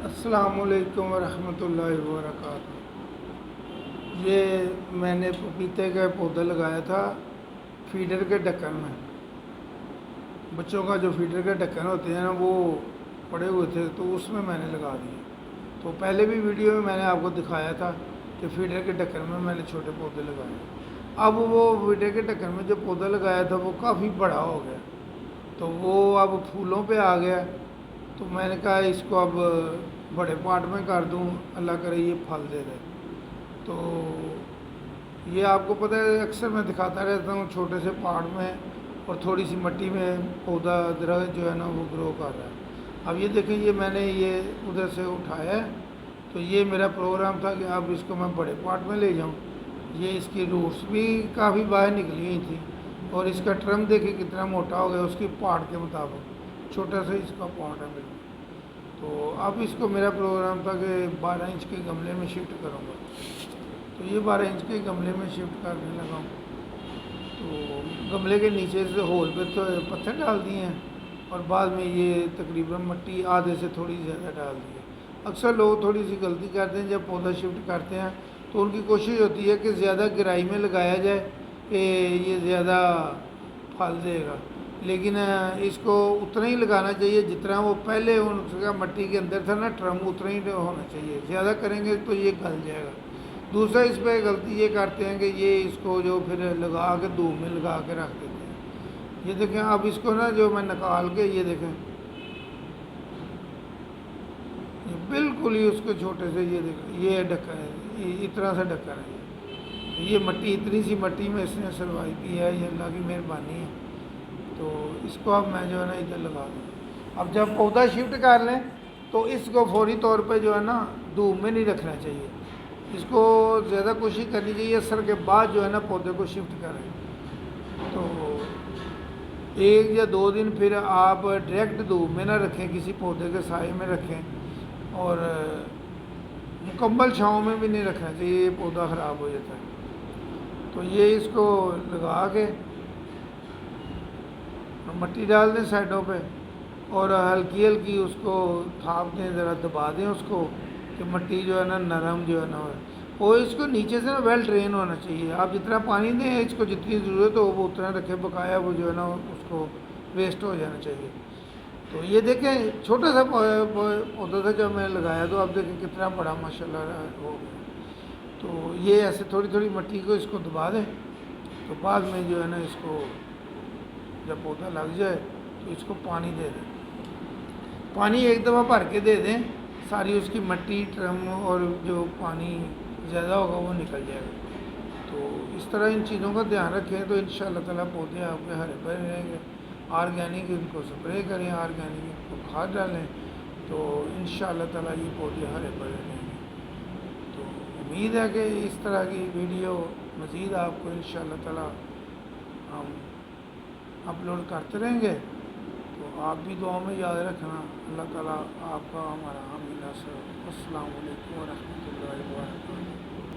السلام علیکم ورحمۃ اللہ وبرکاتہ۔ یہ میں نے پپیتے کا پودا لگایا تھا فیڈر کے ڈھکن میں۔ بچوں کا جو فیڈر کے ڈھکن ہوتے ہیں نا وہ پڑے ہوئے تھے تو اس میں نے لگا دیے۔ تو پہلے بھی ویڈیو میں نے آپ کو دکھایا تھا کہ فیڈر کے ڈھکن میں نے چھوٹے پودے لگائے۔ اب وہ فیڈر کے ڈھکن میں جو پودا لگایا تھا وہ کافی بڑا ہو گیا، تو وہ اب پھولوں پہ آ گیا۔ تو میں نے کہا اس کو اب بڑے پاٹ میں کر دوں، اللہ کرے یہ پھل دے دے۔ تو یہ آپ کو پتہ ہے اکثر میں دکھاتا رہتا ہوں، چھوٹے سے پاٹ میں اور تھوڑی سی مٹی میں پودا درخت جو ہے نا وہ گرو کر رہا ہے۔ اب یہ دیکھیں، یہ میں نے یہ ادھر سے اٹھایا ہے، تو یہ میرا پروگرام تھا کہ اب اس کو میں بڑے پاٹ میں لے جاؤں۔ یہ اس کی روٹس بھی کافی باہر نکلی ہوئی تھی اور اس کا ٹرم دیکھیں کتنا موٹا ہو گیا اس کی پاٹ کے مطابق، چھوٹا سا اس کا پاٹ ہے میرا۔ تو اب اس کو میرا پروگرام تھا کہ 12 انچ کے گملے میں شفٹ کروں گا، تو یہ 12 انچ کے گملے میں شفٹ کرنے لگا ہوں۔ تو گملے کے نیچے سے ہول پہ تو پتھر ڈال دیے ہیں اور بعد میں یہ تقریباً مٹی آدھے سے تھوڑی زیادہ ڈال دی ہے۔ اکثر لوگ تھوڑی سی غلطی کرتے ہیں، جب پودا شفٹ کرتے ہیں تو ان کی کوشش ہوتی ہے کہ زیادہ گہرائی میں لگایا جائے کہ یہ زیادہ پھل دے گا، لیکن اس کو اتنا ہی لگانا چاہیے جتنا وہ پہلے ان کا مٹی کے اندر تھا نا ٹرم، اتنا ہی ہونا چاہیے۔ زیادہ کریں گے تو یہ گل جائے گا۔ دوسرا اس پہ غلطی یہ کرتے ہیں کہ یہ اس کو جو پھر لگا کے دھوپ میں لگا کے رکھ دیتے ہیں۔ یہ دیکھیں اب اس کو نا جو میں نکال کے یہ دیکھیں، یہ بالکل ہی اس کو چھوٹے سے یہ دیکھیں، یہ ڈھکن ہے، یہ اتنا سا ڈھکن ہے۔ یہ مٹی اتنی سی مٹی میں اس نے سروائی کی ہے، یہ اللہ کی مہربانی ہے۔ تو اس کو اب میں جو ہے نا ادھر لگا دوں۔ اب جب پودا شفٹ کر لیں تو اس کو فوری طور پہ جو ہے نا دھوپ میں نہیں رکھنا چاہیے، اس کو زیادہ کوشش کرنی چاہیے اثر کے بعد جو ہے نا پودے کو شفٹ کریں۔ تو 1 یا 2 دن پھر آپ ڈائریکٹ دھوپ میں نہ رکھیں، کسی پودے کے سائے میں رکھیں، اور مکمل چھاؤں میں بھی نہیں رکھنا چاہیے، یہ پودا خراب ہو جاتا ہے۔ تو یہ اس کو لگا کے مٹی ڈال دیں سائڈوں پہ اور ہلکی ہلکی اس کو تھاپ دیں، ذرا دبا دیں اس کو کہ مٹی جو ہے نا نرم جو ہے نا ہو، اور اس کو نیچے سے نا ویل ڈرین ہونا چاہیے۔ آپ جتنا پانی دیں اس کو جتنی ضرورت ہو وہ اتنا رکھیں، بقایا وہ جو ہے نا اس کو ویسٹ ہو جانا چاہیے۔ تو یہ دیکھیں چھوٹا سا پودا تھا جب میں نے لگایا، تو اب دیکھیں کتنا بڑا ماشاءاللہ ہو گیا۔ تو یہ ایسے تھوڑی تھوڑی مٹی کو اس کو دبا دیں، تو بعد میں جو ہے نا اس کو جب پودا لگ جائے تو اس کو پانی دے دیں، پانی ایک دفعہ بھر کے دے دیں، ساری اس کی مٹی ٹرم اور جو پانی زیادہ ہوگا وہ نکل جائے گا۔ تو اس طرح ان چیزوں کا دھیان رکھیں تو انشاءاللہ تعالیٰ پودے آپ کے ہرے بھرے رہیں گے۔ آرگینک ان کو سپرے کریں، آرگینک ان کو کھاد ڈالیں، تو انشاءاللہ تعالیٰ یہ پودے ہرے بھرے رہیں گے۔ تو امید ہے کہ اس طرح کی ویڈیو مزید آپ کو انشاءاللہ تعالیٰ ہم اپلوڈ کرتے رہیں گے۔ تو آپ بھی دعاؤں میں یاد رکھنا، اللہ تعالیٰ آپ کا ہمارا حامی ناصر۔ السلام علیکم ورحمۃ اللہ وبرکاتہ۔